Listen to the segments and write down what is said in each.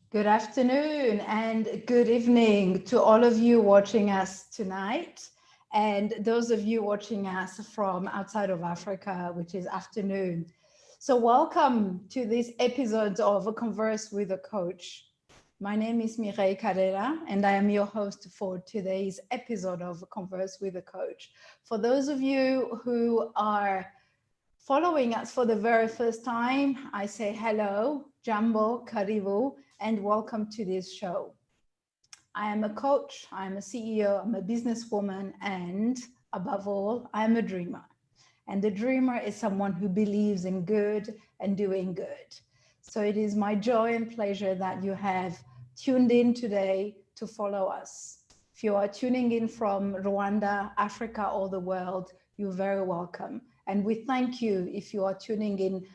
Good afternoon and good evening to all of you watching us tonight, and those of you watching us from outside of Africa, which is afternoon. So welcome to this episode of Converse with a Coach. My name is Mireille Karera, and I am your host for today's episode of Converse with a Coach. For those of you who are following us for the very first time, I say hello, Jambo, Karibu, and welcome to this show. I am a coach, I'm a CEO, I'm a businesswoman, and above all, I'm a dreamer. And the dreamer is someone who believes in good and doing good. So it is my joy and pleasure that you have tuned in today to follow us. If you are tuning in from Rwanda, Africa, or the world, you're very welcome. And we thank you if you are tuning in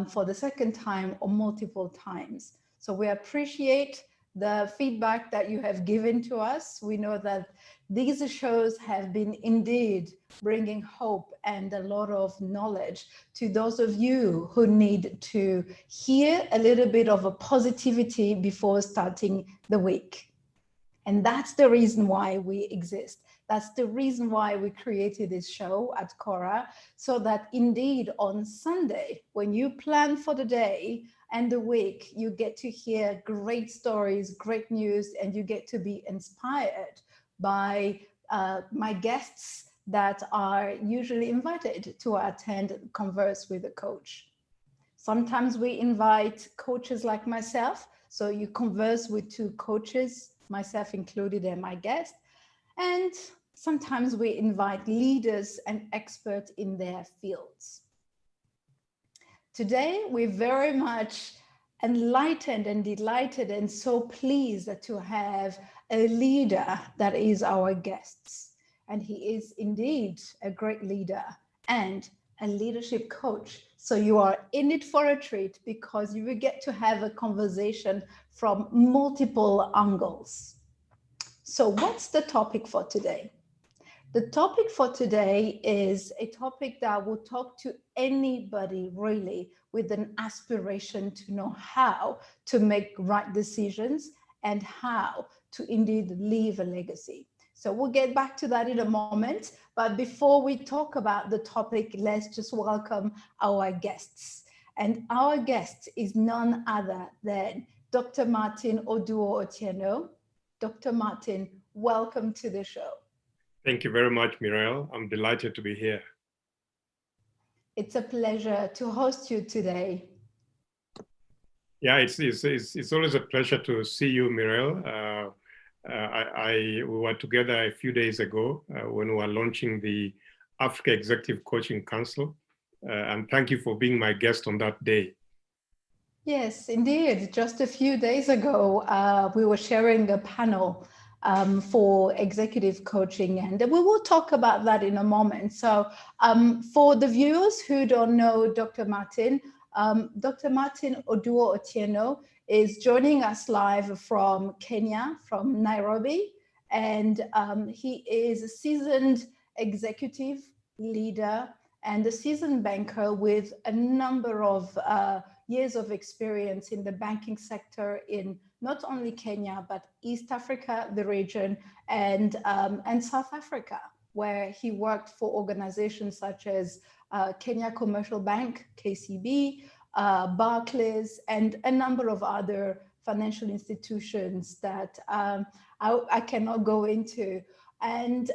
for the second time or multiple times. So we appreciate the feedback that you have given to us. We know that these shows have been indeed bringing hope and a lot of knowledge to those of you who need to hear a little bit of a positivity before starting the week. And that's the reason why we exist. That's the reason why we created this show at Karera, so that indeed on Sunday, when you plan for the day and the week, you get to hear great stories, great news, and you get to be inspired by my guests that are usually invited to attend Converse with a Coach. Sometimes we invite coaches like myself, so you converse with two coaches, myself included and my guest, and sometimes we invite leaders and experts in their fields. Today, we're very much enlightened and delighted and so pleased to have a leader that is our guest. And he is indeed a great leader and a leadership coach. So you are in it for a treat because you will get to have a conversation from multiple angles. So what's the topic for today? The topic for today is a topic that will talk to anybody really with an aspiration to know how to make right decisions and how to indeed leave a legacy. So we'll get back to that in a moment. But before we talk about the topic, let's just welcome our guests. And our guest is none other than Dr. Martin Oduor-Otieno. Dr. Martin, welcome to the show. Thank you very much, Mireille. I'm delighted to be here. It's a pleasure to host you today. Yeah, it's always a pleasure to see you, Mireille. We were together a few days ago when we were launching the Africa Executive Coaching Council. And thank you for being my guest on that day. Yes, indeed. Just a few days ago, we were sharing a panel for executive coaching, and we will talk about that in a moment. So for the viewers who don't know Dr. Martin, Dr. Martin Oduor-Otieno is joining us live from Kenya, from Nairobi, and he is a seasoned executive leader and a seasoned banker with a number of years of experience in the banking sector in not only Kenya, but East Africa, the region, and South Africa, where he worked for organizations such as Kenya Commercial Bank, KCB, Barclays, and a number of other financial institutions that I cannot go into. And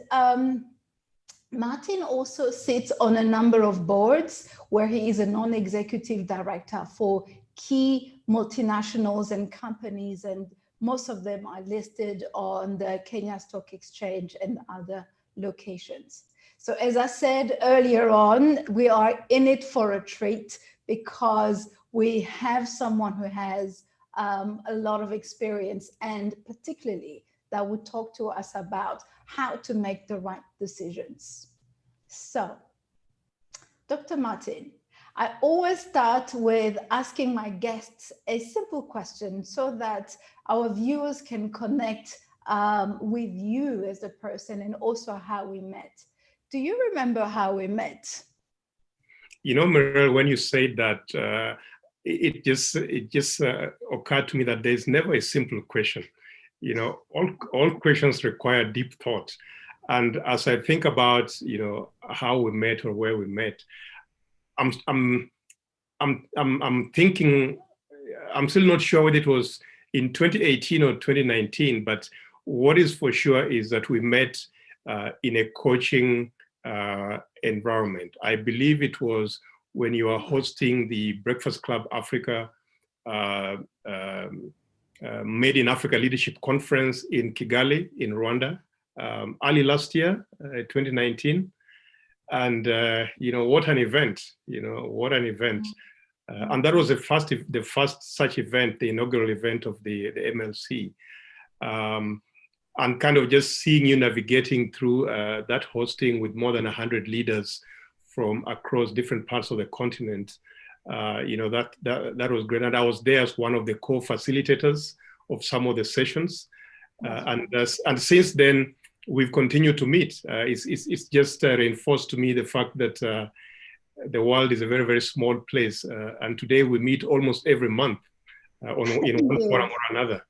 Martin also sits on a number of boards where he is a non-executive director for key multinationals and companies, and most of them are listed on the Kenya Stock Exchange and other locations. So as I said earlier on, we are in it for a treat because we have someone who has a lot of experience, and particularly that would talk to us about how to make the right decisions. So, Dr. Martin, I always start with asking my guests a simple question so that our viewers can connect with you as a person and also how we met. Do you remember how we met? You know, Mireille, when you said that, it just occurred to me that there's never a simple question. You know, all questions require deep thought. And as I think about, you know, how we met or where we met, I'm thinking, I'm still not sure whether it was in 2018 or 2019, but what is for sure is that we met in a coaching environment. I believe it was when you were hosting the Breakfast Club Africa Made in Africa Leadership Conference in Kigali, in Rwanda, early last year, 2019. And, you know, what an event, you know, what an event. And that was the first such event, the inaugural event of the MLC. And kind of just seeing you navigating through that hosting with more than 100 leaders from across different parts of the continent. You know, that was great. And I was there as one of the co-facilitators of some of the sessions. And since then, we've continued to meet. It's just reinforced to me the fact that the world is a very, very small place. And today we meet almost every month in one forum or another.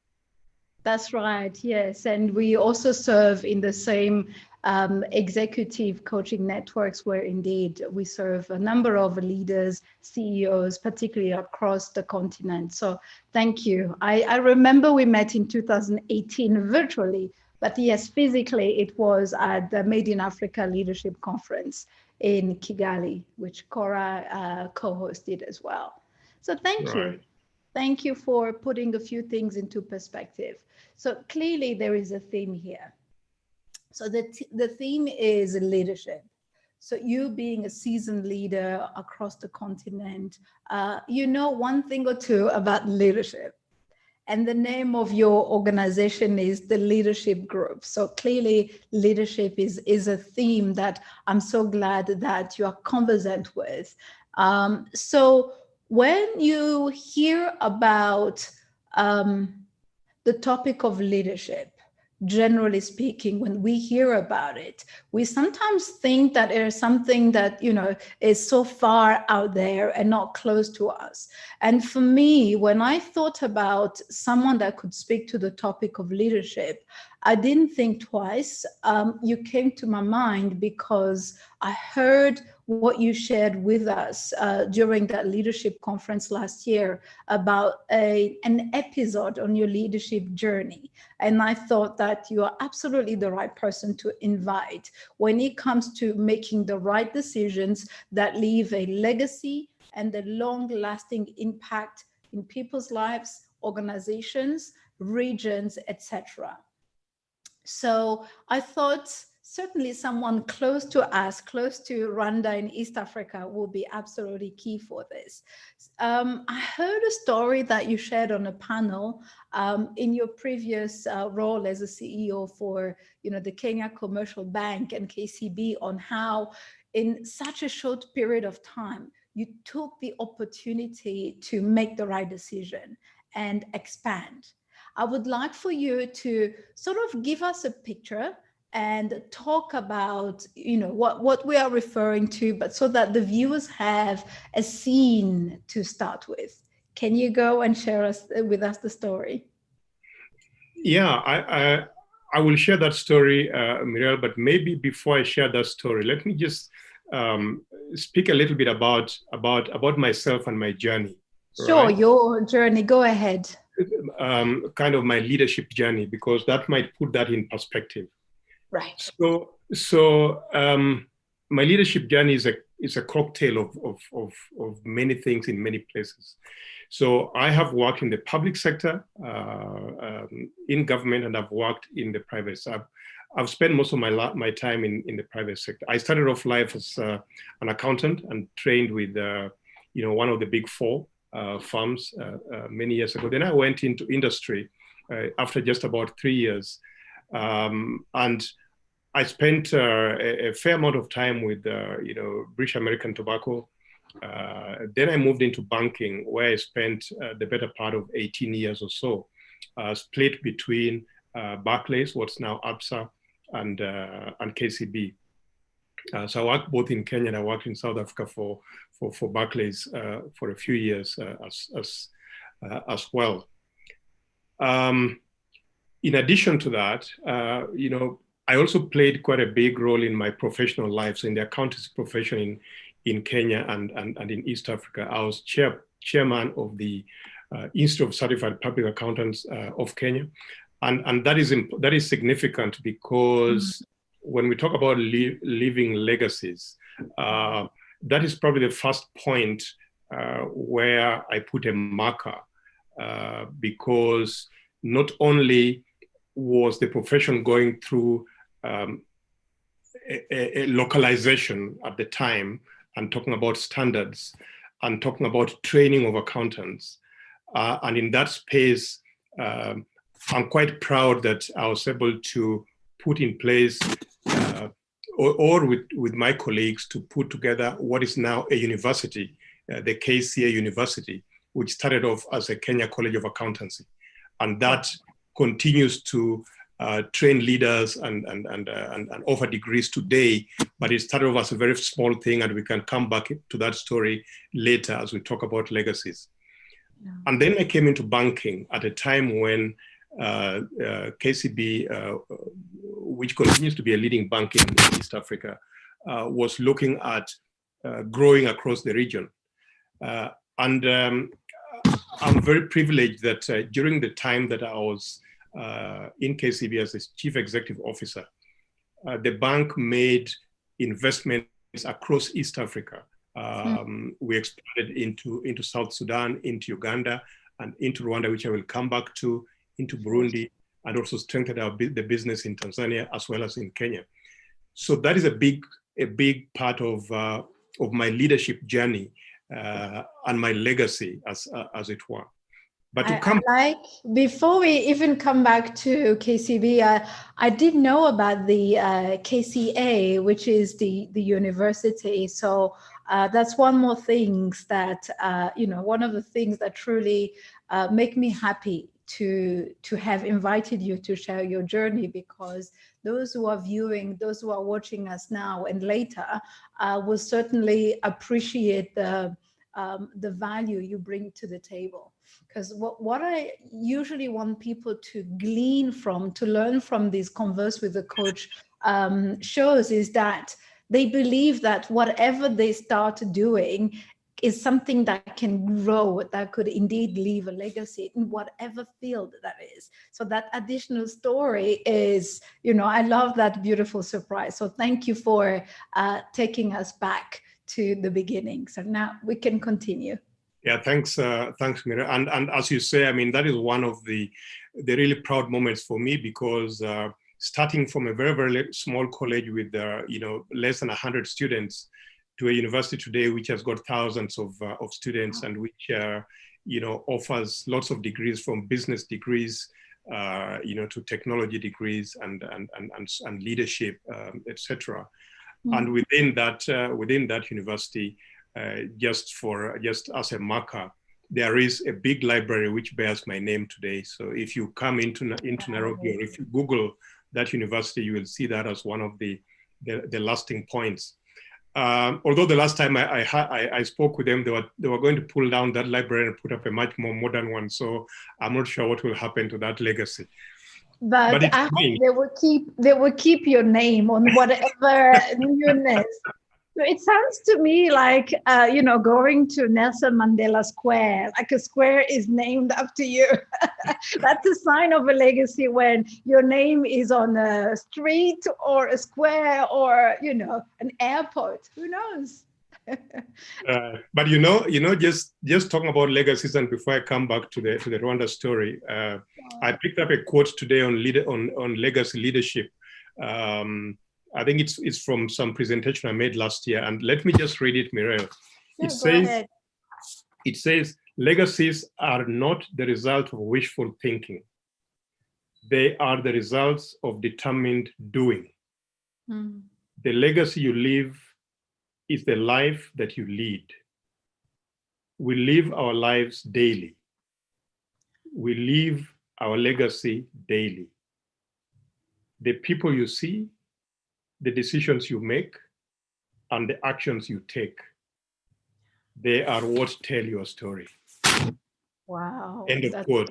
That's right, yes. And we also serve in the same executive coaching networks where indeed we serve a number of leaders, CEOs, particularly across the continent. So thank you. I remember we met in 2018 virtually, but yes, physically it was at the Made in Africa Leadership Conference in Kigali, which Cora co-hosted as well. So thank you. Thank you for putting a few things into perspective. So clearly there is a theme here. So the theme is leadership. So you being a seasoned leader across the continent, you know one thing or two about leadership. And the name of your organization is the Leadership Group. So clearly leadership is a theme that I'm so glad that you are conversant with. So when you hear about the topic of leadership, generally speaking, when we hear about it, we sometimes think that it is something that, you know, is so far out there and not close to us. And for me, when I thought about someone that could speak to the topic of leadership, I didn't think twice. You came to my mind because I heard what you shared with us during that leadership conference last year about an episode on your leadership journey. And I thought that you are absolutely the right person to invite when it comes to making the right decisions that leave a legacy and a long-lasting impact in people's lives, organizations, regions, etc. So I thought certainly someone close to us, close to Rwanda in East Africa, will be absolutely key for this. I heard a story that you shared on a panel in your previous role as a CEO for, the Kenya Commercial Bank and KCB, on how in such a short period of time, you took the opportunity to make the right decision and expand. I would like for you to sort of give us a picture and talk about, what we are referring to, but so that the viewers have a scene to start with. Can you go and share with us the story? Yeah, I will share that story, Mireille, but maybe before I share that story, let me just speak a little bit about myself and my journey. Sure, right? Your journey, go ahead. Kind of my leadership journey, because that might put that in perspective. Right. So my leadership journey is a cocktail of many things in many places. So I have worked in the public sector, in government, and I've worked in the private sector. I've spent most of my time in the private sector. I started off life as an accountant and trained with one of the big four firms many years ago. Then I went into industry after just about 3 years, and I spent a fair amount of time with British American Tobacco. Then I moved into banking, where I spent the better part of 18 years or so, split between Barclays, what's now ABSA, and KCB. So I worked both in Kenya and I worked in South Africa for Barclays for a few years as well. In addition to that, I also played quite a big role in my professional life. So in the accountancy profession in Kenya and in East Africa, I was chairman of the Institute of Certified Public Accountants of Kenya. And that is significant because when we talk about leaving legacies, that is probably the first point where I put a marker, because not only was the profession going through a localization at the time, and talking about standards and talking about training of accountants. And in that space, I'm quite proud that I was able to put in place, or with my colleagues, to put together what is now a university, the KCA University, which started off as a Kenya College of Accountancy. And that continues to train leaders and offer degrees today, but it started off as a very small thing, and we can come back to that story later as we talk about legacies. Yeah. And then I came into banking at a time when KCB, which continues to be a leading bank in East Africa, was looking at growing across the region. And I'm very privileged that during the time that I was in KCB as its chief executive officer, the bank made investments across East Africa. We expanded into South Sudan, into Uganda, and into Rwanda, which I will come back to, into Burundi, and also strengthened the business in Tanzania as well as in Kenya. So that is a big part of my leadership journey and my legacy, as it were. But before we even come back to KCB, I did know about the KCA, which is the university. So that's one more thing that, one of the things that truly make me happy to have invited you to share your journey, because those who are viewing, those who are watching us now and later will certainly appreciate the value you bring to the table. Because what I usually want people to glean from, to learn from these Converse with a Coach shows is that they believe that whatever they start doing is something that can grow, that could indeed leave a legacy in whatever field that is. So that additional story is, I love that beautiful surprise. So thank you for taking us back to the beginning. So now we can continue. Yeah, thanks, Mireille. And as you say, I mean, that is one of the really proud moments for me, because starting from a very, very small college with less than 100 students to a university today which has got thousands of students, and which offers lots of degrees, from business degrees to technology degrees and leadership, etc. Mm-hmm. And within that university, just as a marker, there is a big library which bears my name today. So if you come into Nairobi, or if you Google that university, you will see that as one of the lasting points. Although the last time I spoke with them, they were going to pull down that library and put up a much more modern one. So I'm not sure what will happen to that legacy. But I hope they will keep your name on whatever newness. So it sounds to me like, going to Nelson Mandela Square, like a square is named after you. That's a sign of a legacy when your name is on a street or a square or, an airport. Who knows? But just talking about legacies, and before I come back to the Rwanda story, I picked up a quote today on legacy leadership. I think it's from some presentation I made last year, and let me just read it, Mireille. It says, legacies are not the result of wishful thinking. They are the results of determined doing. Mm. The legacy you leave is the life that you lead. We live our lives daily. We live our legacy daily. The people you see, the decisions you make, and the actions you take, they are what tell your story. Wow. End of quote.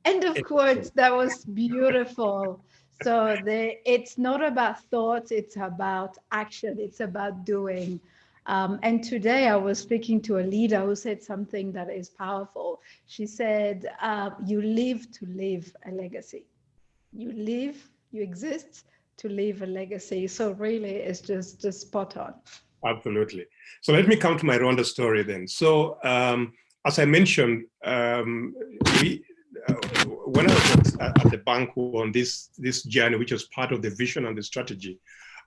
End of quote. That was beautiful. So it's not about thoughts, it's about action, it's about doing. And today I was speaking to a leader who said something that is powerful. She said, you live to live a legacy. You exist to leave a legacy. So really it's just spot on. Absolutely. So let me come to my Rwanda story then. So as I mentioned, when I was at the bank on this journey, which was part of the vision and the strategy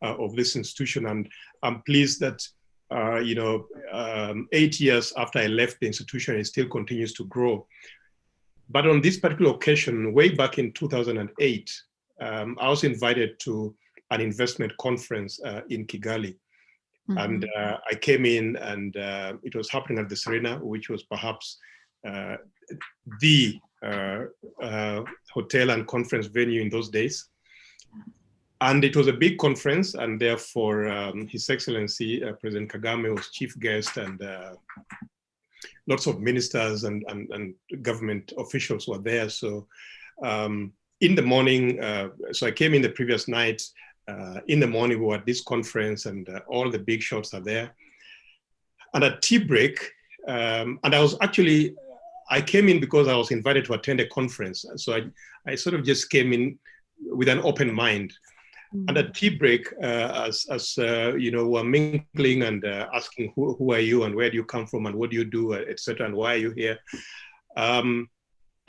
of this institution, and I'm pleased that 8 years after I left the institution, it still continues to grow. But on this particular occasion, way back in 2008, I was invited to an investment conference in Kigali. Mm-hmm. And I came in, and it was happening at the Serena, which was perhaps the hotel and conference venue in those days. And it was a big conference, and therefore His Excellency President Kagame was chief guest, and lots of ministers and government officials were there. So in the morning, so I came in the previous night. In the morning, we were at this conference, and all the big shots are there. And at tea break, and I came in because I was invited to attend a conference. So I sort of just came in with an open mind. Mm-hmm. And at tea break, as we're mingling and asking who are you and where do you come from and what do you do, etc., and why are you here?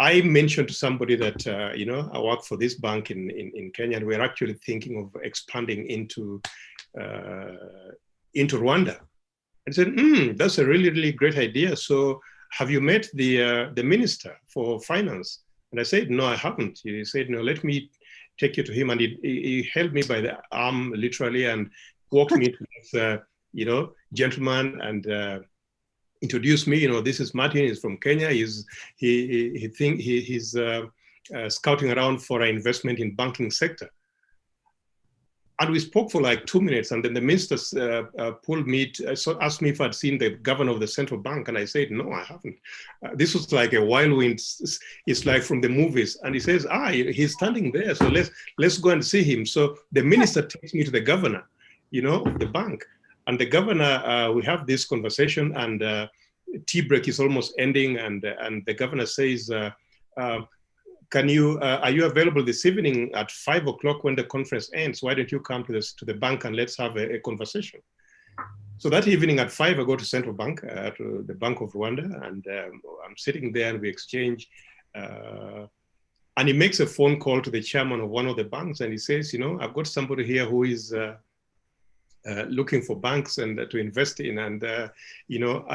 I mentioned to somebody that, I work for this bank in Kenya, and we're actually thinking of expanding into Rwanda. And said, that's a really, really great idea. So have you met the minister for finance? And I said, no, I haven't. He said, no, let me take you to him. And he held me by the arm, literally, and walked me to this, gentleman, and introduced me. This is Martin. He's from Kenya. He's scouting around for an investment in banking sector. And we spoke for like 2 minutes, and then the minister pulled me, asked me if I'd seen the governor of the central bank, and I said, no, I haven't. This was like a whirlwind. It's like from the movies. And he says, he's standing there, so let's go and see him. So the minister takes me to the governor, of the bank. And the governor, we have this conversation, and tea break is almost ending, and the governor says, are you available this evening at 5 o'clock when the conference ends? Why don't you come to the bank and let's have a conversation? So that evening at 5, I go to Central Bank, to the Bank of Rwanda, and I'm sitting there and we exchange. And he makes a phone call to the chairman of one of the banks, and he says, I've got somebody here who is looking for banks and to invest in, and are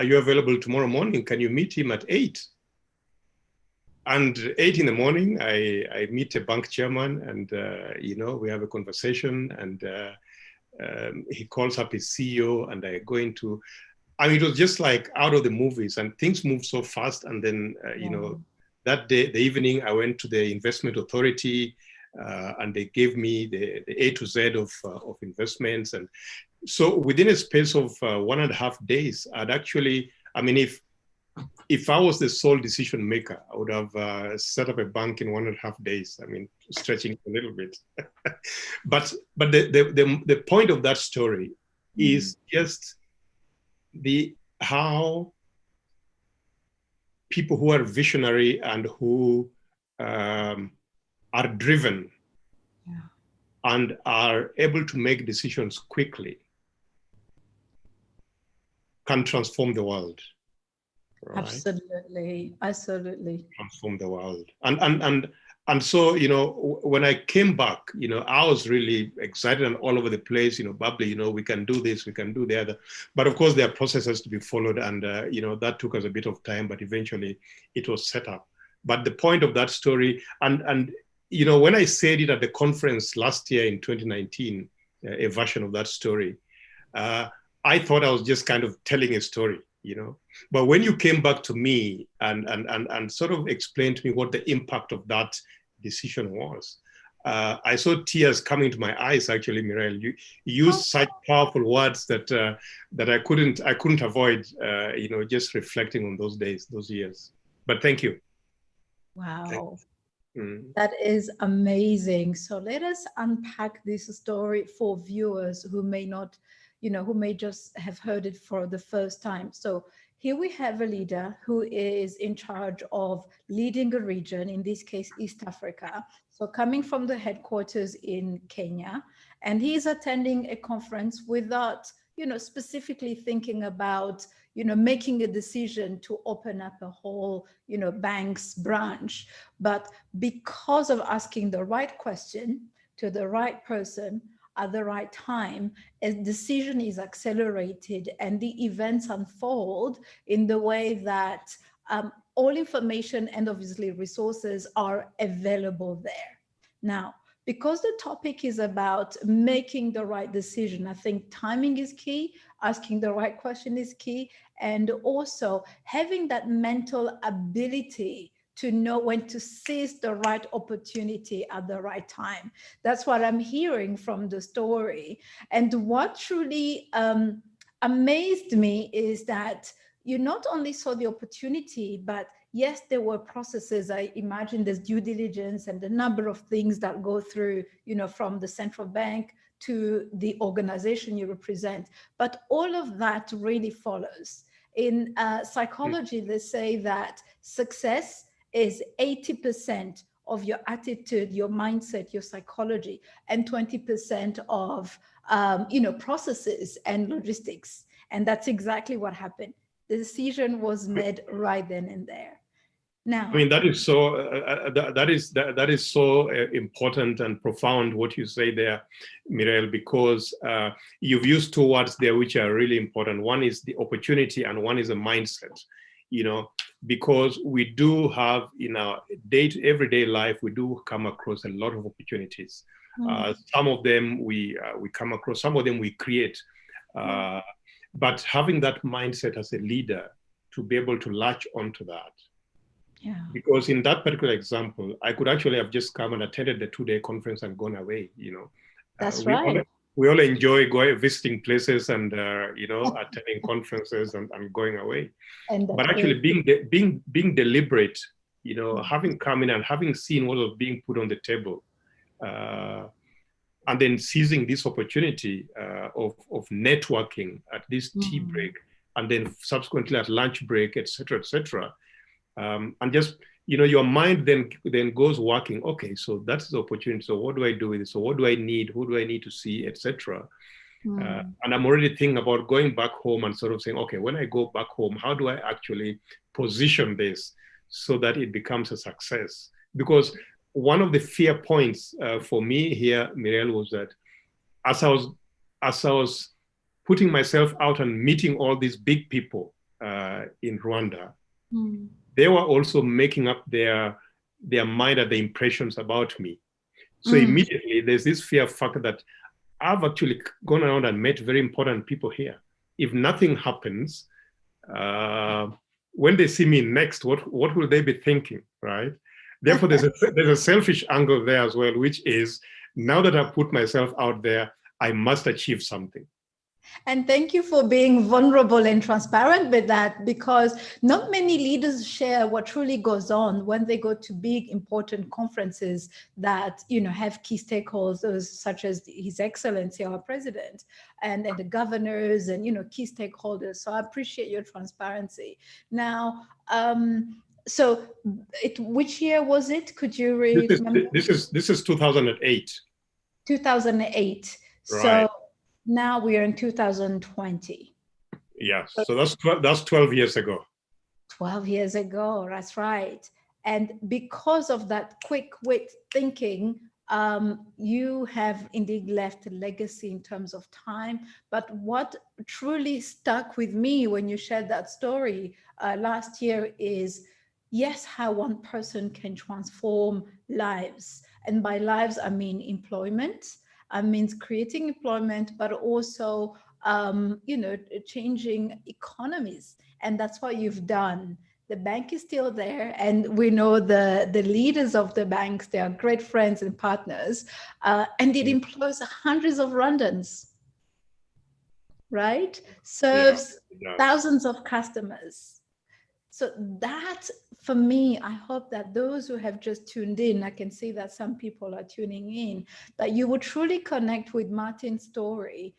you available tomorrow morning? Can you meet him at 8? And 8 in the morning, I meet a bank chairman, and we have a conversation, and he calls up his CEO, and I go into, it was just like out of the movies, and things move so fast. And then that day, the evening, I went to the investment authority, and they gave me the A to Z of investments. And so within a space of 1.5 days, I'd actually, if I was the sole decision maker, I would have set up a bank in 1.5 days. Stretching a little bit. but the point of that story is just how people who are visionary and who are driven and are able to make decisions quickly can transform the world. Right? Absolutely. Transform the world. And so, when I came back, I was really excited and all over the place, bubbly, we can do this, we can do the other. But of course, there are processes to be followed, and, that took us a bit of time, but eventually it was set up. But the point of that story, and when I said it at the conference last year in 2019, a version of that story, I thought I was just kind of telling a story. But when you came back to me and sort of explained to me what the impact of that decision was, I saw tears coming to my eyes. Actually, Mireille, you used such powerful words that I couldn't avoid, just reflecting on those days, those years. But thank you. Wow. That is amazing. So let us unpack this story for viewers who may not, who may just have heard it for the first time. So here we have a leader who is in charge of leading a region, in this case, East Africa. So coming from the headquarters in Kenya, and he's attending a conference without, specifically thinking about, making a decision to open up a whole, bank's branch. But because of asking the right question to the right person at the right time, a decision is accelerated and the events unfold in the way that all information and obviously resources are available there. Now, because the topic is about making the right decision, I think timing is key, asking the right question is key, and also having that mental ability to know when to seize the right opportunity at the right time. That's what I'm hearing from the story. And what truly amazed me is that you not only saw the opportunity, but yes, there were processes. I imagine there's due diligence and the number of things that go through, from the central bank to the organization you represent. But all of that really follows. In psychology, they say that success is 80% of your attitude, your mindset, your psychology, and 20% of, processes and logistics. And that's exactly what happened. The decision was made right then and there. Now, that is so that is so important and profound what you say there, Mireille, because you've used 2 words there which are really important. One is the opportunity and one is a mindset. Because we do have in our everyday life, we do come across a lot of opportunities. Some of them we come across, some of them we create. But having that mindset as a leader to be able to latch onto that. Yeah. Because in that particular example, I could actually have just come and attended the 2-day conference and gone away, That's right. we all enjoy going visiting places and attending conferences and going away. But actually being deliberate, having come in and having seen what was being put on the table, and then seizing this opportunity of networking at this tea break, and then subsequently at lunch break, et cetera, and just your mind then goes working. Okay, so that's the opportunity. So what do I do with it? So what do I need? Who do I need to see, etc. And I'm already thinking about going back home and sort of saying, okay, when I go back home, how do I actually position this so that it becomes a success? Because one of the fear points for me here, Mireille, was that as I was putting myself out and meeting all these big people in Rwanda, they were also making up their mind and the impressions about me. So immediately there's this fear factor that I've actually gone around and met very important people here. If nothing happens, when they see me next, what will they be thinking, right? Therefore, there's a selfish angle there as well, which is now that I've put myself out there, I must achieve something. And thank you for being vulnerable and transparent with that, because not many leaders share what truly goes on when they go to big, important conferences that, have key stakeholders such as His Excellency, our president, and the governors and, key stakeholders. So I appreciate your transparency. Now, so which year was it? Could you remember? This is 2008. 2008. Right. So now we are in 2020. Yeah, so that's 12 years ago. 12 years ago, that's right. And because of that quick wit thinking, you have indeed left a legacy in terms of time. But what truly stuck with me when you shared that story last year is, yes, how one person can transform lives. And by lives, I mean employment. Means creating employment, but also, changing economies. And that's what you've done. The bank is still there. And we know the leaders of the banks, they are great friends and partners. And it employs hundreds of Rwandans, right? Serves thousands of customers. So that, for me, I hope that those who have just tuned in, I can see that some people are tuning in, that you will truly connect with Martin's story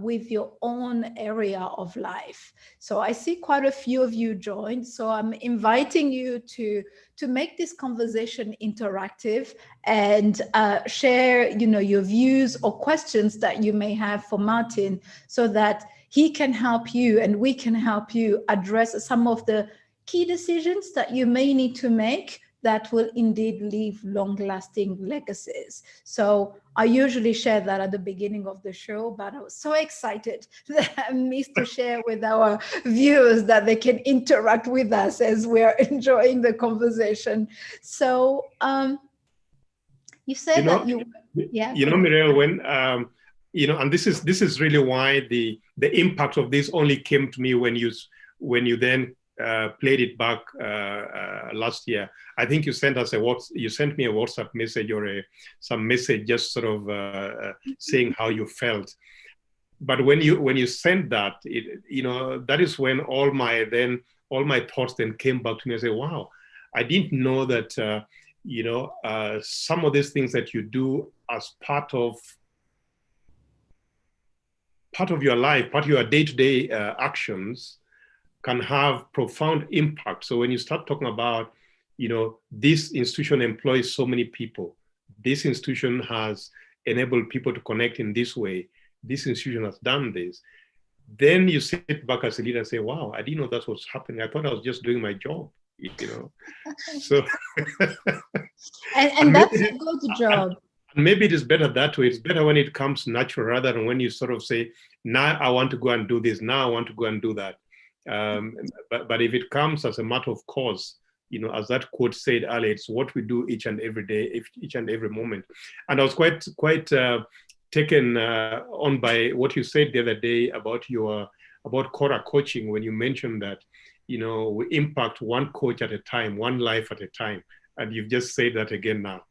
with your own area of life. So I see quite a few of you joined. So I'm inviting you to make this conversation interactive and share, your views or questions that you may have for Martin, so that he can help you and we can help you address some of the key decisions that you may need to make that will indeed leave long-lasting legacies. So I usually share that at the beginning of the show, but I was so excited that I missed to share with our viewers that they can interact with us as we're enjoying the conversation. So you said that you... Yeah. Mireille, when... and this is really why the impact of this only came to me when you then played it back last year. I think you sent me a WhatsApp message or some message just sort of saying how you felt. But when you sent that, that is when all my thoughts then came back to me and say, wow, I didn't know that some of these things that you do as part of your life, part of your day-to-day actions, can have profound impact. So when you start talking about, this institution employs so many people, this institution has enabled people to connect in this way, this institution has done this, then you sit back as a leader and say, wow, I didn't know that's what's happening. I thought I was just doing my job, So and that's a good job. And maybe it is better that way. It's better when it comes natural rather than when you sort of say, now I want to go and do this, now I want to go and do that. But if it comes as a matter of course, as that quote said earlier, it's what we do each and every day, each and every moment. And I was quite taken on by what you said the other day about Karera coaching, when you mentioned that, we impact one coach at a time, one life at a time. And you've just said that again now.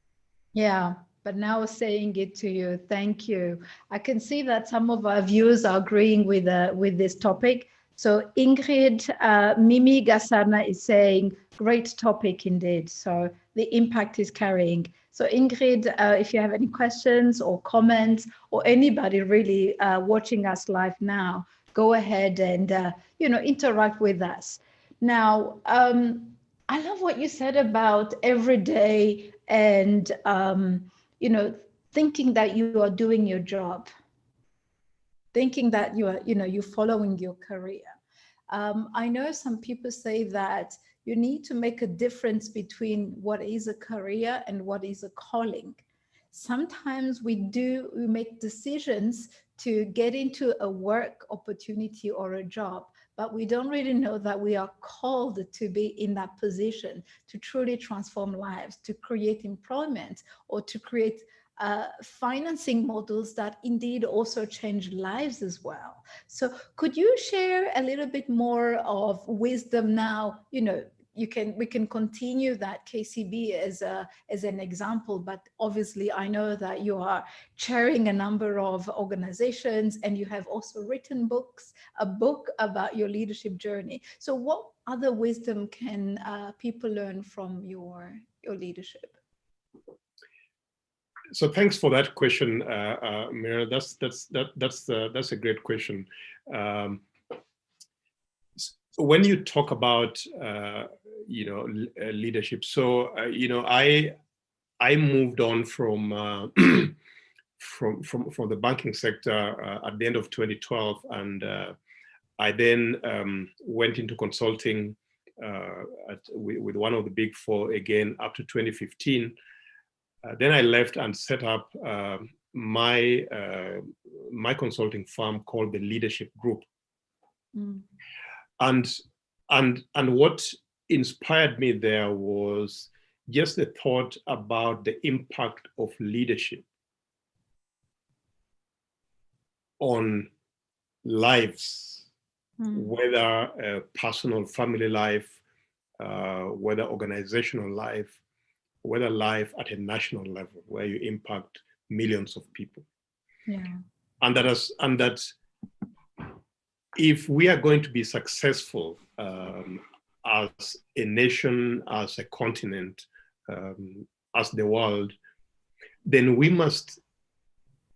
Yeah. but now saying it to you. Thank you. I can see that some of our viewers are agreeing with this topic. So Ingrid Mimi Gasana is saying, great topic indeed. So the impact is carrying. So Ingrid, if you have any questions or comments, or anybody really watching us live now, go ahead and interact with us. Now, I love what you said about every day and thinking that you are doing your job, thinking that you're following your career. I know some people say that you need to make a difference between what is a career and what is a calling. Sometimes we make decisions to get into a work opportunity or a job, but we don't really know that we are called to be in that position to truly transform lives, to create employment, or to create financing models that indeed also change lives as well. So could you share a little bit more of wisdom now? We can continue that KCB as an example, but obviously I know that you are chairing a number of organizations and you have also written a book about your leadership journey. So what other wisdom can people learn from your leadership? So thanks for that question, Mireille. That's a great question. When you talk about leadership, so I moved on from from the banking sector at the end of 2012, and I then went into consulting with one of the big four again up to 2015. Then I left and set up my consulting firm called the Leadership Group. Mm. And what inspired me there was just the thought about the impact of leadership on lives, whether personal, family life, whether organizational life, whether life at a national level, where you impact millions of people. Yeah. And that if we are going to be successful as a nation, as a continent, as the world, then we must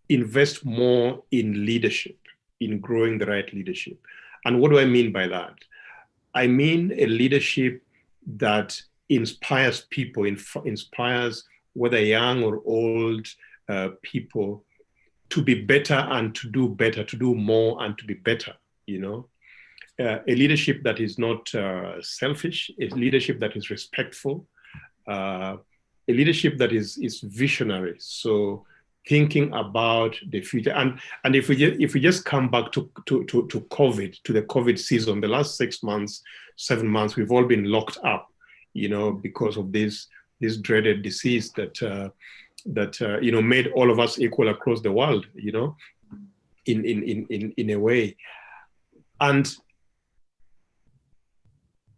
invest more in leadership, in growing the right leadership. And what do I mean by that? I mean a leadership that inspires people, inspires whether young or old people to be better and to do better, to do more and to be better, a leadership that is not selfish, a leadership that is respectful, a leadership that is visionary. So thinking about the future. And if we just come back to COVID, to the COVID season, the last 6 months, 7 months, we've all been locked up, because of this dreaded disease that made all of us equal across the world, in a way. And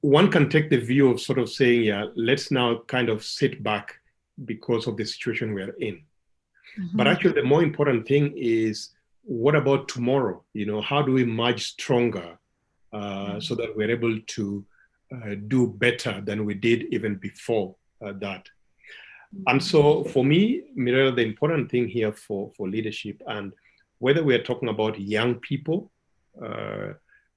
one can take the view of sort of saying, yeah, let's now kind of sit back because of the situation we're in. Mm-hmm. But actually, the more important thing is, what about tomorrow? How do we emerge stronger so that we're able to do better than we did even before that? Mm-hmm. And so for me, Mireille, the important thing here for leadership, and whether we are talking about young people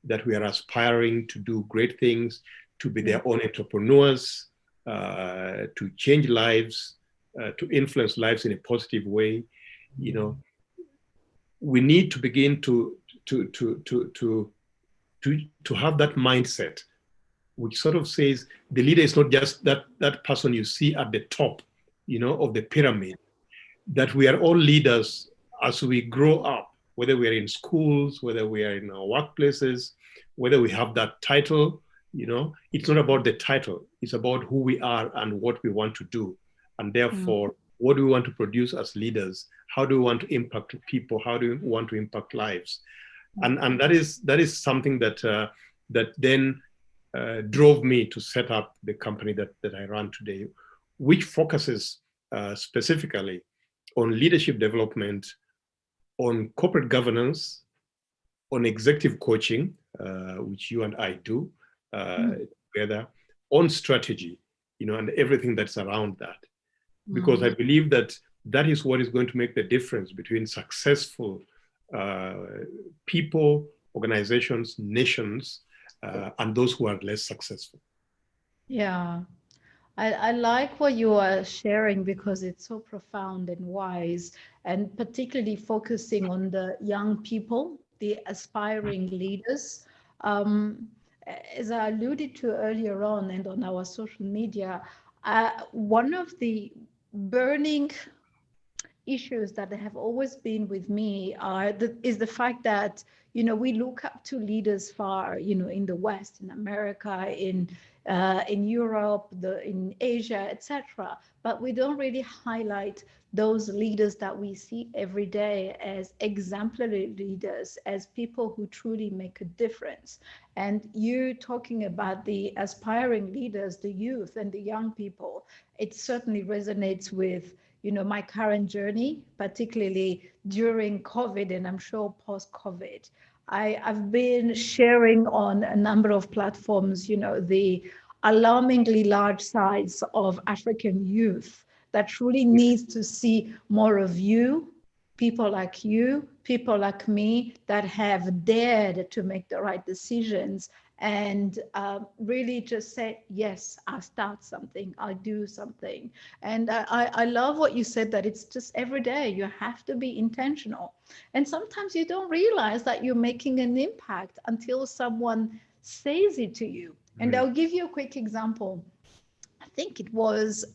that we are aspiring to do great things, to be their own entrepreneurs, to change lives, to influence lives in a positive way, we need to begin to have that mindset, which sort of says the leader is not just that person you see at the top, of the pyramid, that we are all leaders as we grow up, whether we are in schools, whether we are in our workplaces, whether we have that title, it's not about the title, it's about who we are and what we want to do. And therefore, what do we want to produce as leaders? How do we want to impact people? How do we want to impact lives? And that is something that then drove me to set up the company that I run today, which focuses specifically on leadership development, on corporate governance, on executive coaching, which you and I do together, on strategy, and everything that's around that. Because I believe that that is what is going to make the difference between successful people, organizations, nations, and those who are less successful. Yeah. I like what you are sharing because it's so profound and wise, and particularly focusing on the young people, the aspiring leaders. As I alluded to earlier on and on our social media, one of the burning issues that have always been with me is the fact that we look up to leaders far in the West, in America, in Europe, in Asia, etc. But we don't really highlight those leaders that we see every day as exemplary leaders, as people who truly make a difference. And you talking about the aspiring leaders, the youth and the young people, it certainly resonates with my current journey, particularly during COVID, and I'm sure post-COVID. I've been sharing on a number of platforms, the alarmingly large size of African youth that truly needs to see more of you, people like you, people like me that have dared to make the right decisions and really just say, yes, I'll start something, I'll do something. And I love what you said, that it's just every day, you have to be intentional. And sometimes you don't realize that you're making an impact until someone says it to you. And I'll give you a quick example. I think it was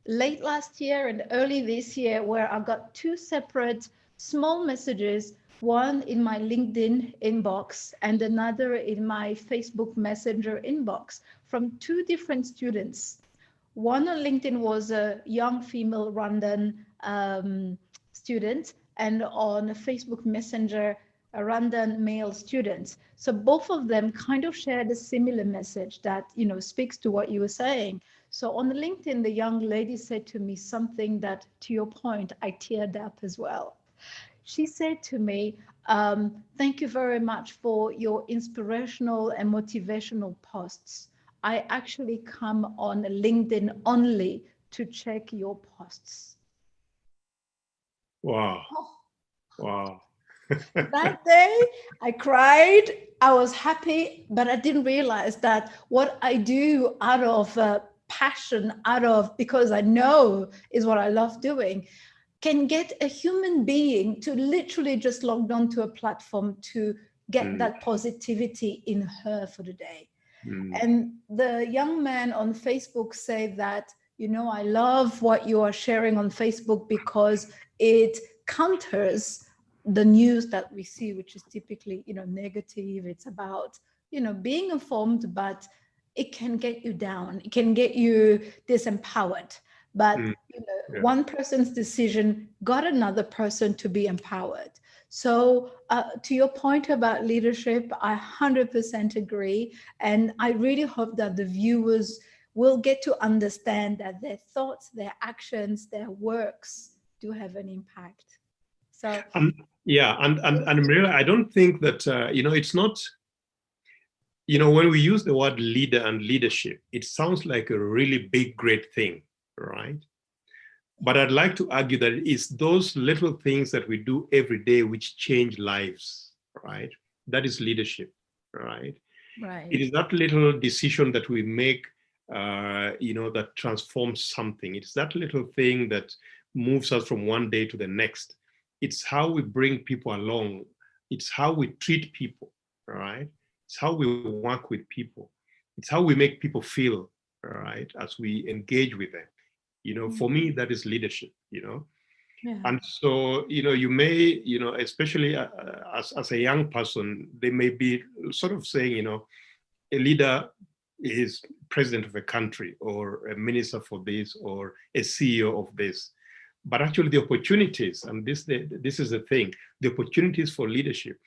late last year and early this year where I got two separate small messages, one in my LinkedIn inbox and another in my Facebook Messenger inbox from two different students. One on LinkedIn was a young female Rwandan student, and on Facebook Messenger, a Rwandan male student. So both of them kind of shared a similar message that, speaks to what you were saying. So on LinkedIn, the young lady said to me something that, to your point, I teared up as well. She said to me, thank you very much for your inspirational and motivational posts. I actually come on LinkedIn only to check your posts. Wow. Wow. That day I cried, I was happy, but I didn't realize that what I do out of passion, because I know is what I love doing, can get a human being to literally just log on to a platform to get that positivity in her for the day. And the young man on Facebook said that, I love what you are sharing on Facebook because it counters the news that we see, which is typically, negative. It's about, being informed, but it can get you down. It can get you disempowered. But one person's decision got another person to be empowered. So to your point about leadership, I 100% agree. And I really hope that the viewers will get to understand that their thoughts, their actions, their works do have an impact. So and Mireille, I don't think that, it's not, when we use the word leader and leadership, it sounds like a really big, great thing, right? But I'd like to argue that it's those little things that we do every day which change lives, right? That is leadership, right? Right. It is that little decision that we make, that transforms something. It's that little thing that moves us from one day to the next. It's how we bring people along. It's how we treat people, right? It's how we work with people. It's how we make people feel, right, as we engage with them. For me, that is leadership, Yeah. And so, you may, especially as a young person, they may be sort of saying, a leader is president of a country or a minister for this or a CEO of this. But actually the opportunities, and this is the thing, the opportunities for leadership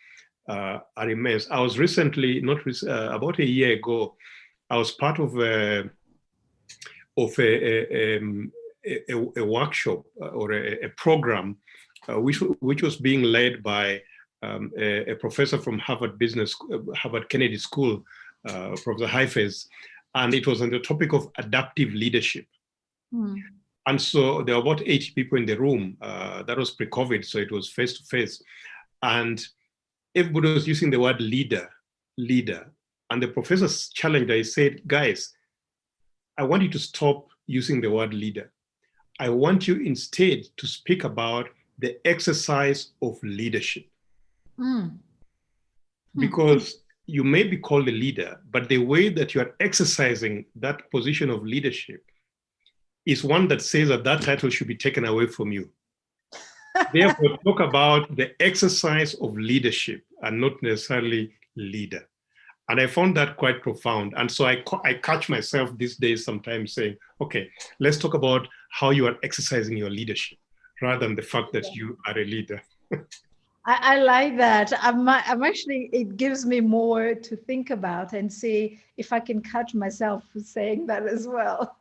are immense. I was recently, about a year ago, I was part of a a workshop or a program which was being led by a professor from Harvard Kennedy School, Professor Heifetz, and it was on the topic of adaptive leadership. Mm. And so there were about 80 people in the room. That was pre-COVID, so it was face-to-face. And everybody was using the word leader. And the professor challenged, I said, guys, I want you to stop using the word leader. I want you instead to speak about the exercise of leadership. Mm. Because you may be called a leader, but the way that you are exercising that position of leadership is one that says that that title should be taken away from you. Therefore, talk about the exercise of leadership and not necessarily leader. And I found that quite profound. And so I catch myself these days sometimes saying, okay, let's talk about how you are exercising your leadership rather than the fact that you are a leader. I like that. I'm actually, it gives me more to think about and see if I can catch myself saying that as well.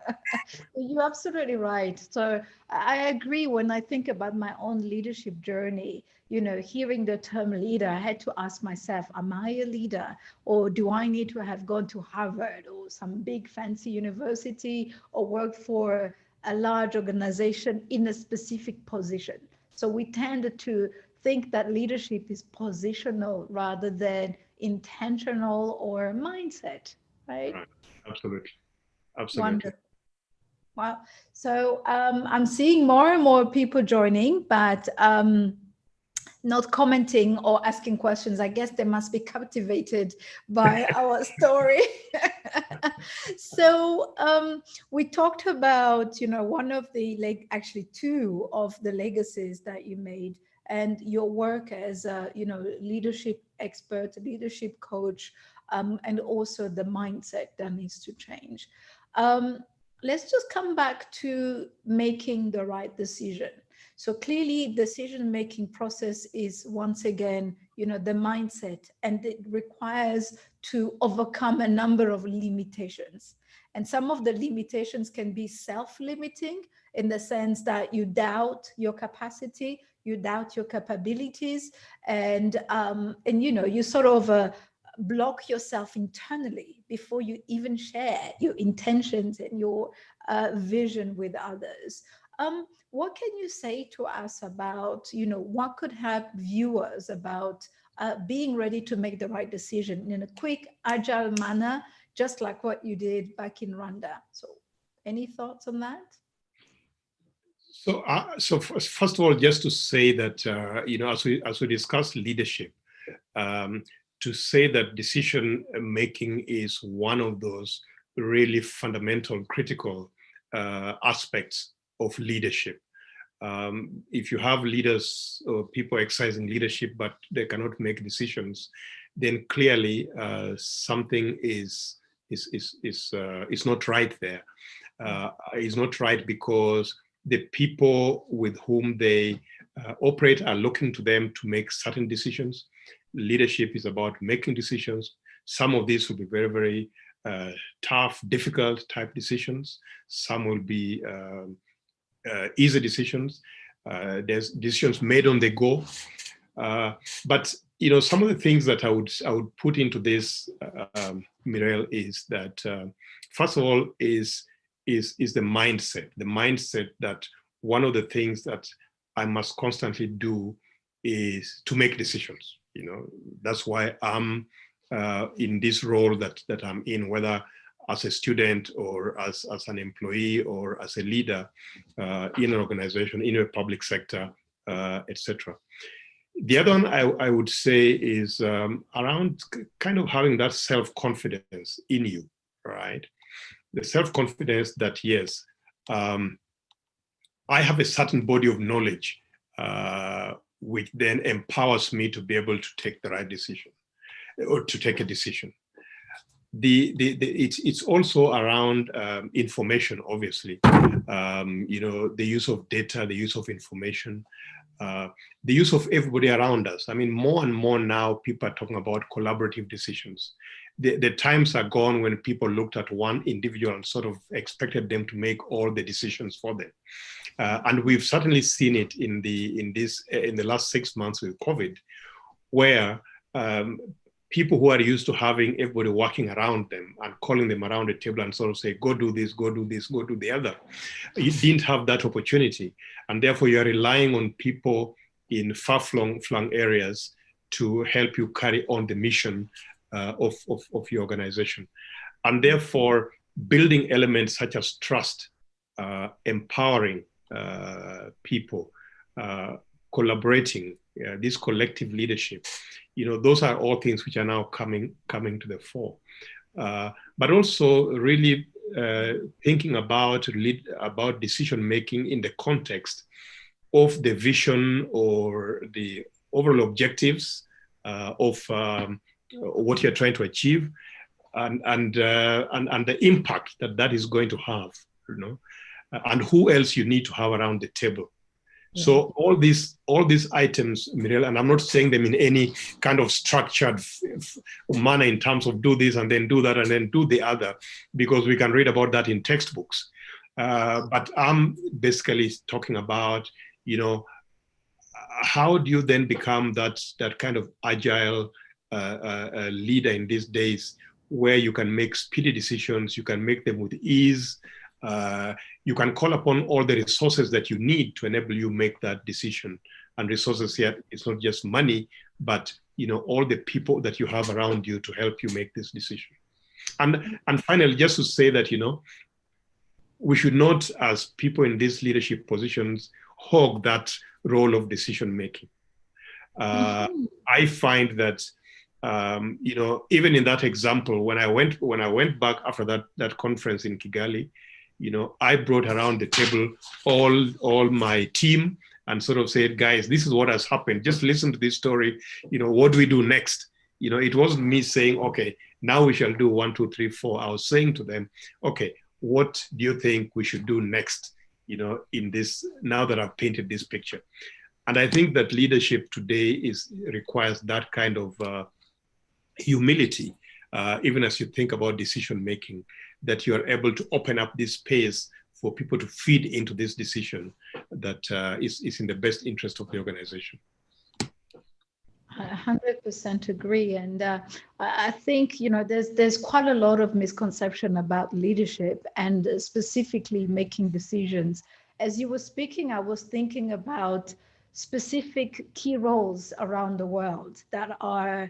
You're absolutely right. So I agree. When I think about my own leadership journey, you know, hearing the term leader, I had to ask myself, am I a leader, or do I need to have gone to Harvard or some big fancy university or work for a large organization in a specific position? So we tend to think that leadership is positional rather than intentional or mindset, right? Absolutely. Wonderful. Wow. So I'm seeing more and more people joining, but not commenting or asking questions. I guess they must be captivated by our story. So we talked about, you know, one of the, actually two of the legacies that you made, and your work as a, you know, leadership expert, leadership coach, and also the mindset that needs to change. Let's just come back to making the right decision. So clearly, decision-making process is, once again, you know, the mindset, and it requires to overcome a number of limitations. And some of the limitations can be self-limiting in the sense that you doubt your capacity, you doubt your capabilities, and you know, you sort of block yourself internally before you even share your intentions and your vision with others. What can you say to us about, you know, what could help viewers about being ready to make the right decision in a quick, agile manner, just like what you did back in Rwanda? So any thoughts on that? So first of all, just to say that, you know, as we discuss leadership, to say that decision making is one of those really fundamental, critical aspects of leadership. If you have leaders or people exercising leadership, but they cannot make decisions, then clearly something is not right there. It's not right because the people with whom they operate are looking to them to make certain decisions. Leadership is about making decisions. Some of these will be very, very tough, difficult type decisions. Some will be easy decisions. There's decisions made on the go. But you know, some of the things that I would put into this, Mireille, is that first of all is the mindset. The mindset that one of the things that I must constantly do is to make decisions. You know, that's why I'm in this role that I'm in, whether as a student or as an employee or as a leader in an organization, in a public sector, etc. The other one I would say is around kind of having that self-confidence in you, right? The self-confidence that, yes, I have a certain body of knowledge which then empowers me to be able to take the right decision or to take a decision. It's also around information, obviously. You know, the use of data, the use of information, the use of everybody around us. I mean, more and more now, people are talking about collaborative decisions. the times are gone when people looked at one individual and sort of expected them to make all the decisions for them. And we've certainly seen it in the last 6 months with COVID, where people who are used to having everybody working around them and calling them around the table and sort of say, go do this, go do this, go do the other. You didn't have that opportunity. And therefore you're relying on people in far-flung areas to help you carry on the mission of your organization. And therefore building elements such as trust, empowering people, collaborating, this collective leadership, those are all things which are now coming to the fore. But also really thinking about decision making in the context of the vision or the overall objectives of what you're trying to achieve, and the impact that is going to have, and who else you need to have around the table. Yeah. So all these items, Mireille, and I'm not saying them in any kind of structured manner in terms of do this and then do that and then do the other, because we can read about that in textbooks. But I'm basically talking about, how do you then become that kind of agile leader in these days, where you can make speedy decisions, you can make them with ease, you can call upon all the resources that you need to enable you make that decision. And resources here, it's not just money, but all the people that you have around you to help you make this decision. And finally, just to say that we should not, as people in these leadership positions, hog that role of decision making. I find that even in that example, when I went back after that conference in Kigali, I brought around the table all my team and sort of said, guys, this is what has happened. Just listen to this story. What do we do next? It wasn't me saying, okay, now we shall do 1, 2, 3, 4. I was saying to them, okay, what do you think we should do next? In this, now that I've painted this picture. And I think that leadership today requires that kind of humility, even as you think about decision making, that you are able to open up this space for people to feed into this decision that is in the best interest of the organization. I 100% agree. And I think, there's quite a lot of misconception about leadership and specifically making decisions. As you were speaking, I was thinking about specific key roles around the world that are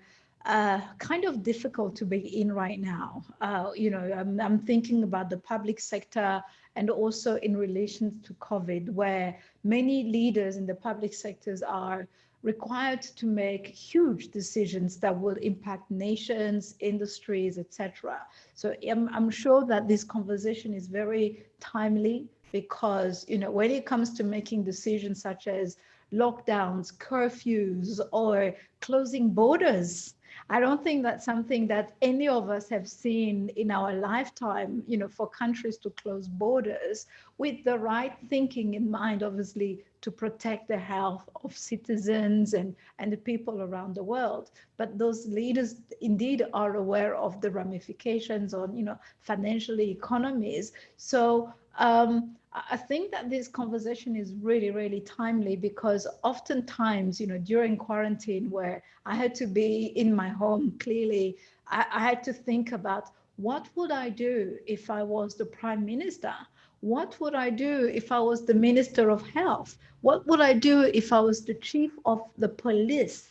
kind of difficult to be in right now. I'm thinking about the public sector and also in relation to COVID, where many leaders in the public sectors are required to make huge decisions that will impact nations, industries, etc. So I'm sure that this conversation is very timely because, when it comes to making decisions such as lockdowns, curfews, or closing borders, I don't think that's something that any of us have seen in our lifetime, for countries to close borders with the right thinking in mind, obviously, to protect the health of citizens and the people around the world. But those leaders indeed are aware of the ramifications on, financial economies. So I think that this conversation is really, really timely because oftentimes, during quarantine where I had to be in my home, clearly, I had to think about what would I do if I was the prime minister? What would I do if I was the minister of health? What would I do if I was the chief of the police?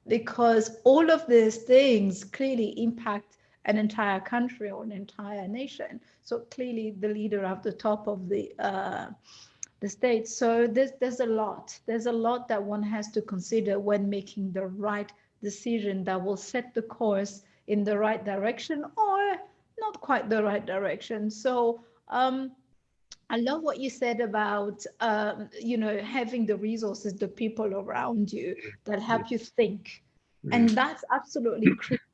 Because all of these things clearly impact an entire country or an entire nation. So clearly the leader at the top of the state. So there's a lot that one has to consider when making the right decision that will set the course in the right direction or not quite the right direction. So I love what you said about, having the resources, the people around you that help you think. And that's absolutely critical.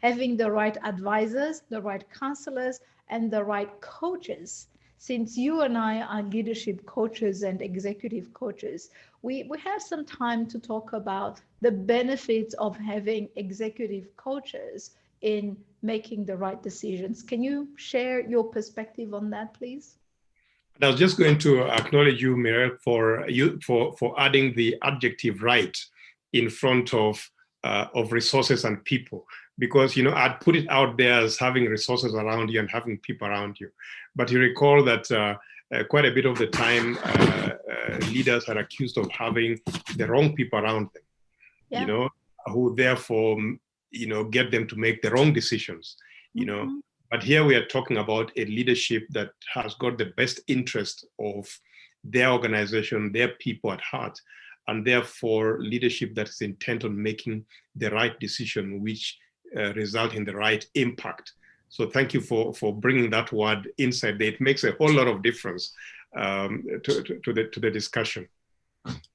Having the right advisors, the right counselors, and the right coaches. Since you and I are leadership coaches and executive coaches, we have some time to talk about the benefits of having executive coaches in making the right decisions. Can you share your perspective on that, please? I was just going to acknowledge you, Mireille, for adding the adjective right in front of resources and people, because I'd put it out there as having resources around you and having people around you, but you recall that quite a bit of the time leaders are accused of having the wrong people around them, Yeah. who therefore get them to make the wrong decisions, But here we are talking about a leadership that has got the best interest of their organization, their people at heart, and therefore leadership that is intent on making the right decision, which result in the right impact. So thank you for bringing that word inside there. It makes a whole lot of difference to the discussion.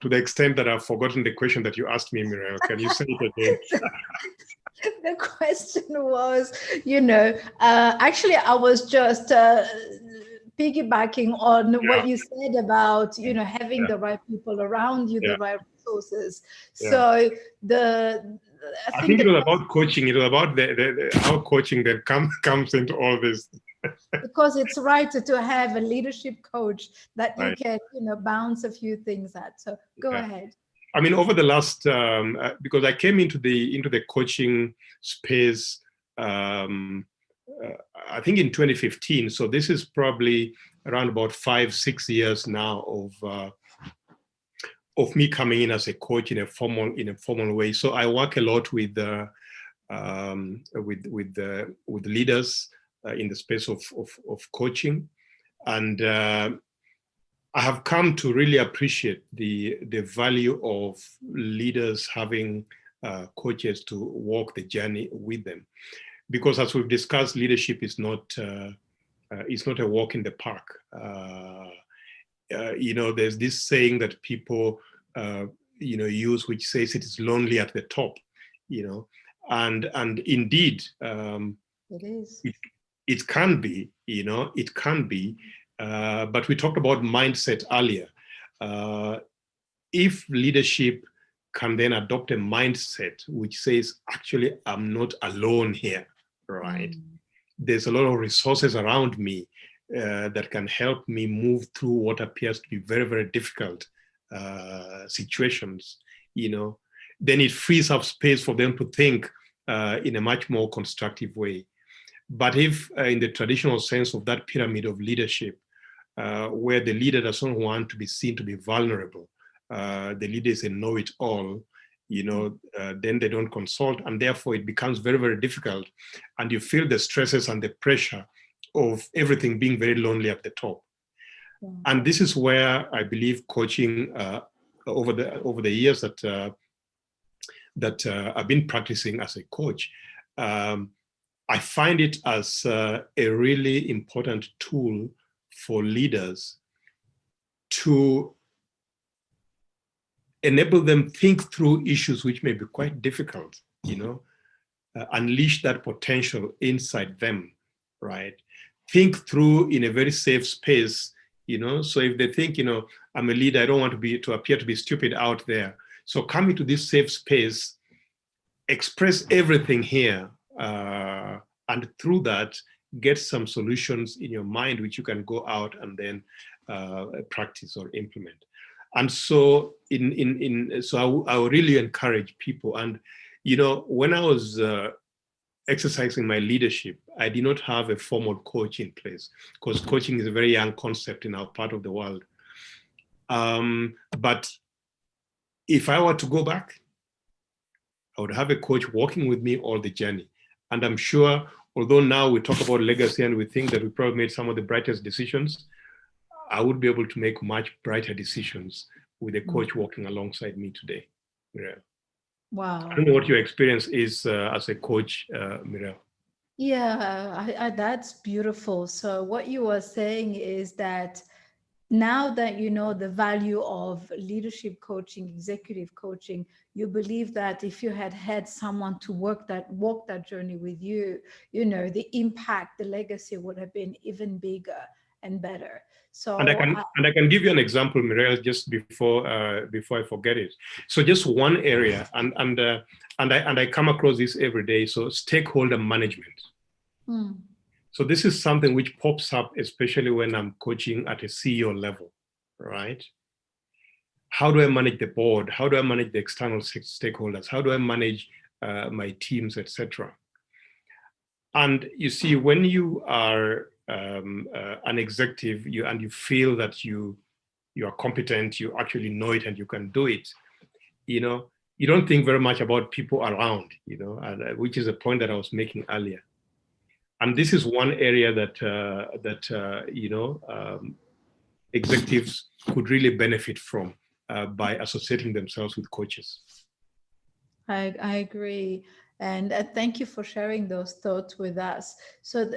To the extent that I've forgotten the question that you asked me, Mireille. Can you say it again? The question was, actually, I was just piggybacking on what you said about, having the right people around you, the right resources. So I think it was about coaching. It was about how coaching that comes into all this. Because it's right to have a leadership coach that you can, bounce a few things at. So go ahead. I mean, over the last, because I came into the coaching space, I think in 2015. So this is probably around about 5-6 years now of me coming in as a coach in a formal way. So I work a lot with leaders in the space of coaching, and I have come to really appreciate the value of leaders having coaches to walk the journey with them, because as we've discussed, leadership is not a walk in the park. There's this saying that people use, which says it is lonely at the top, and indeed it is. It can be, it can be. But we talked about mindset earlier. If leadership can then adopt a mindset which says, actually, I'm not alone here, right? There's a lot of resources around me that can help me move through what appears to be very, very difficult situations, then it frees up space for them to think in a much more constructive way. But if in the traditional sense of that pyramid of leadership, where the leader doesn't want to be seen to be vulnerable, the leader is a know-it-all, then they don't consult, and therefore it becomes very, very difficult, and you feel the stresses and the pressure of everything being very lonely at the top. And this is where I believe coaching over the years that I've been practicing as a coach, I find it as a really important tool for leaders to enable them think through issues which may be quite difficult, unleash that potential inside them, right? Think through in a very safe space, so if they think, I'm a leader, I don't want to appear to be stupid out there. So come into this safe space, express everything here, and through that, get some solutions in your mind which you can go out and then practice or implement. And so so I would really encourage people. And when I was exercising my leadership, I did not have a formal coach in place, because coaching is a very young concept in our part of the world. But if I were to go back, I would have a coach walking with me all the journey. And I'm sure, although now we talk about legacy and we think that we probably made some of the brightest decisions, I would be able to make much brighter decisions with a coach walking alongside me today. Yeah. Wow. I don't know what your experience is as a coach, Mireille. Yeah, that's beautiful. So what you were saying is that now that you know the value of leadership coaching, executive coaching, you believe that if you had someone to walk that journey with you, the impact, the legacy would have been even bigger. and better. So and I can give you an example, Mireille, just before I forget it. So just one area, and I come across this every day. So stakeholder management. So this is something which pops up, especially when I'm coaching at a CEO level, right? How do I manage the board? How do I manage the external stakeholders? How do I manage my teams, etc.? And you see, when you are an executive, you feel that you are competent, you actually know it, and you can do it. You don't think very much about people around, and, which is a point that I was making earlier. And this is one area that executives could really benefit from by associating themselves with coaches. I agree. And thank you for sharing those thoughts with us. So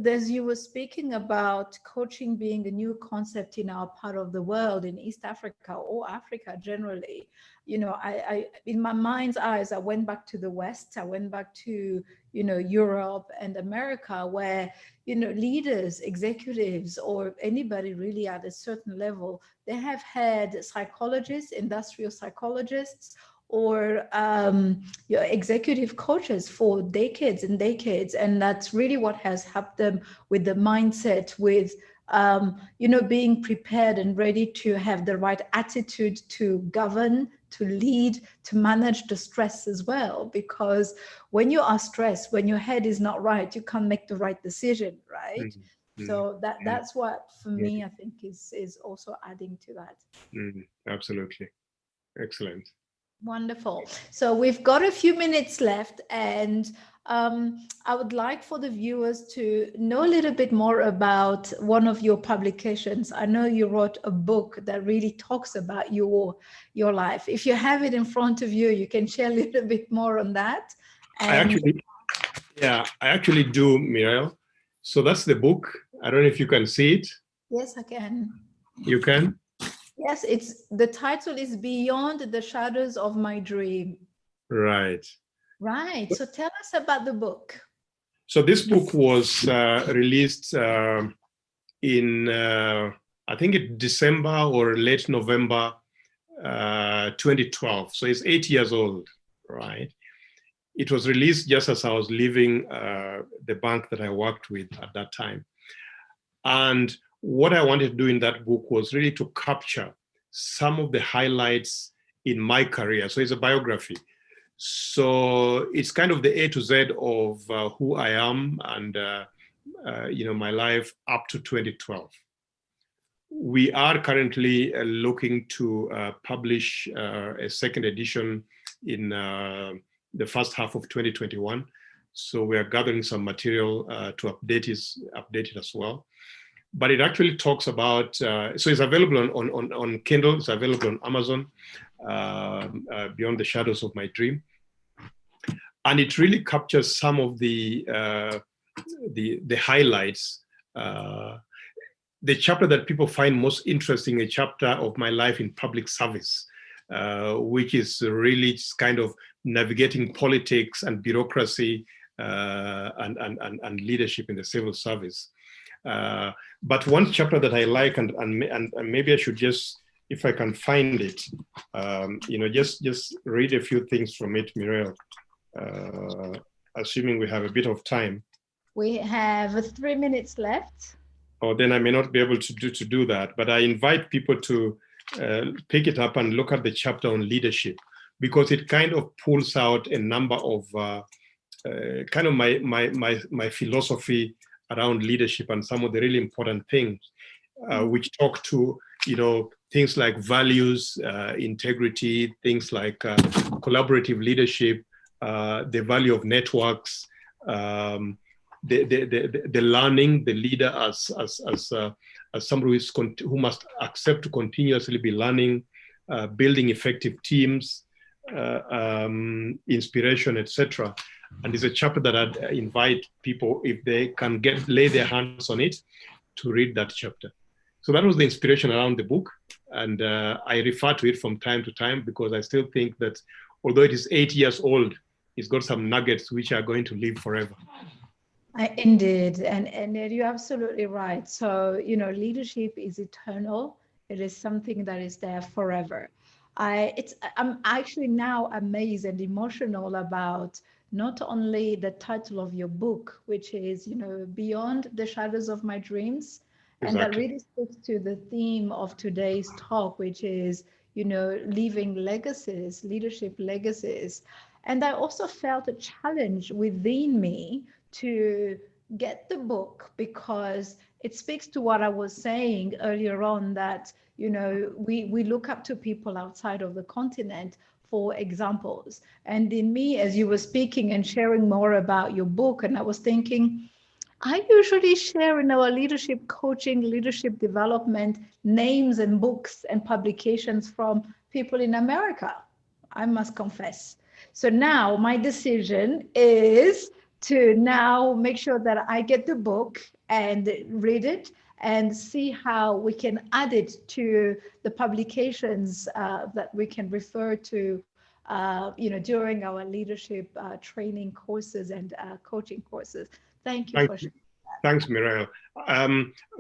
as you were speaking about coaching being a new concept in our part of the world, in East Africa or Africa generally, I in my mind's eyes, I went back to the West. I went back to, Europe and America, where, leaders, executives, or anybody really at a certain level, they have had psychologists, industrial psychologists, or your executive coaches for decades and decades. And that's really what has helped them with the mindset, with, being prepared and ready to have the right attitude to govern, to lead, to manage the stress as well. Because when you are stressed, when your head is not right, you can't make the right decision, right? Mm-hmm. So that's what, for me, I think is also adding to that. Absolutely. Excellent. Wonderful. So we've got a few minutes left, and I would like for the viewers to know a little bit more about one of your publications. I know you wrote a book that really talks about your life. If you have it in front of you, you can share a little bit more on that. And I actually do, Mireille. So that's the book. I don't know if you can see it. Yes, I can. You can? Yes, the title is Beyond the Shadows of My Dream. Right. Right. So tell us about the book. So this book was released in, I think it's December or late November 2012. So it's 8 years old, right? It was released just as I was leaving the bank that I worked with at that time. And what I wanted to do in that book was really to capture some of the highlights in my career. So it's a biography. So it's kind of the A to Z of who I am and, my life up to 2012. We are currently looking to publish a second edition in the first half of 2021. So we are gathering some material to update it as well. But it actually talks about, so it's available on Kindle, it's available on Amazon, Beyond the Shadows of My Dream. And it really captures some of the highlights. The chapter that people find most interesting, a chapter of my life in public service, which is really just kind of navigating politics and bureaucracy and leadership in the civil service. But one chapter that I like, and maybe I should just, if I can find it, just read a few things from it, Mireille, assuming we have a bit of time. We have 3 minutes left. Oh, then I may not be able to do that, but I invite people to pick it up and look at the chapter on leadership, because it kind of pulls out a number of kind of my philosophy around leadership and some of the really important things, which talk to, things like values, integrity, things like collaborative leadership, the value of networks, the learning, the leader as somebody who must accept to continuously be learning, building effective teams, inspiration, etc. And it's a chapter that I'd invite people, if they can lay their hands on it, to read that chapter. So that was the inspiration around the book. And I refer to it from time to time because I still think that although it is 8 years old, it's got some nuggets which are going to live forever. Indeed, and you're absolutely right. So, leadership is eternal. It is something that is there forever. I'm actually now amazed and emotional about not only the title of your book, which is, Beyond the Shadows of My Dreams, and that Exactly. really speaks to the theme of today's talk, which is, leaving legacies, leadership legacies. And I also felt a challenge within me to get the book because it speaks to what I was saying earlier on, that we look up to people outside of the continent for examples. And in me, as you were speaking and sharing more about your book, and I was thinking, I usually share in our leadership coaching, leadership development names and books and publications from people in America, I must confess. So now my decision is to now make sure that I get the book and read it and see how we can add it to the publications that we can refer to, during our leadership training courses and coaching courses. Thank you Thank for you. sharing. Thanks, Mireille.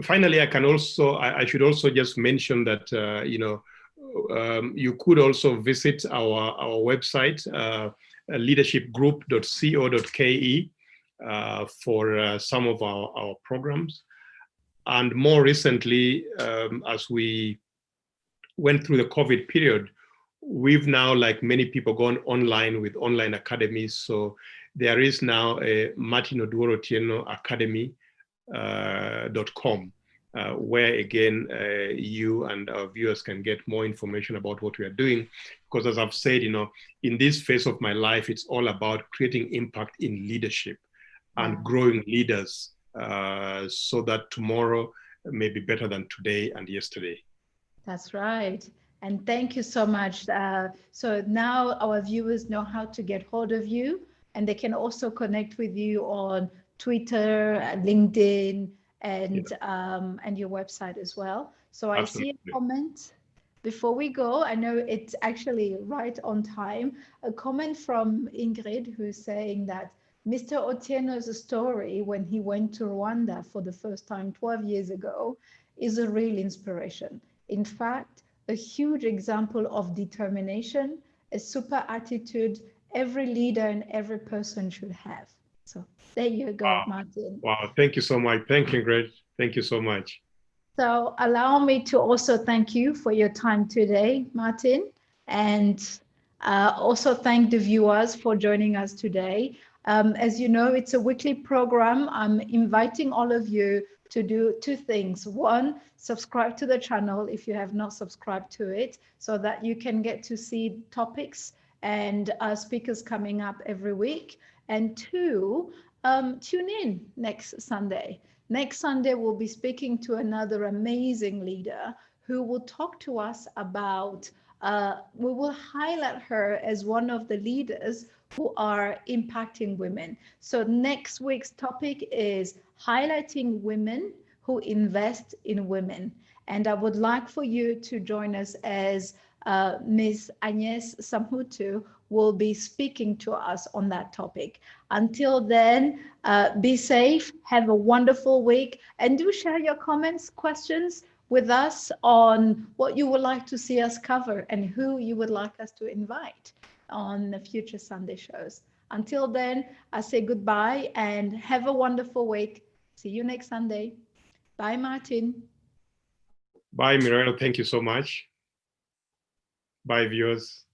Finally, I should also just mention that, you could also visit our website, leadershipgroup.co.ke, for some of our programs. And more recently, as we went through the COVID period, we've now, like many people, gone online with online academies. So there is now a Martin Oduor-Otieno Academy.com, where again, you and our viewers can get more information about what we are doing. Because as I've said, in this phase of my life, it's all about creating impact in leadership and growing leaders, so that tomorrow may be better than today and yesterday. That's right. And thank you so much. So now our viewers know how to get hold of you, and they can also connect with you on Twitter, LinkedIn, and your website as well. So I see a Absolutely. comment before we go. I know it's actually right on time. A comment from Ingrid, who's saying that Mr. Otieno's story when he went to Rwanda for the first time 12 years ago is a real inspiration. In fact, a huge example of determination, a super attitude every leader and every person should have. So there you go, Wow. Martin. Wow. Thank you so much. Thank you, Greg. Thank you so much. So allow me to also thank you for your time today, Martin, and also thank the viewers for joining us today. As you know, it's a weekly program. I'm inviting all of you to do two things. One, subscribe to the channel if you have not subscribed to it, so that you can get to see topics and speakers coming up every week. And two, tune in next Sunday. Next Sunday, we'll be speaking to another amazing leader who will talk to us about, we will highlight her as one of the leaders who are impacting women. So next week's topic is highlighting women who invest in women. And I would like for you to join us as Ms. Agnes Samhutu will be speaking to us on that topic. Until then, be safe, have a wonderful week, and do share your comments, questions with us on what you would like to see us cover and who you would like us to invite on the future Sunday shows. Until then, I say goodbye and have a wonderful week. See you next Sunday. Bye, Martin. Bye, Mireille. Thank you so much. Bye, viewers.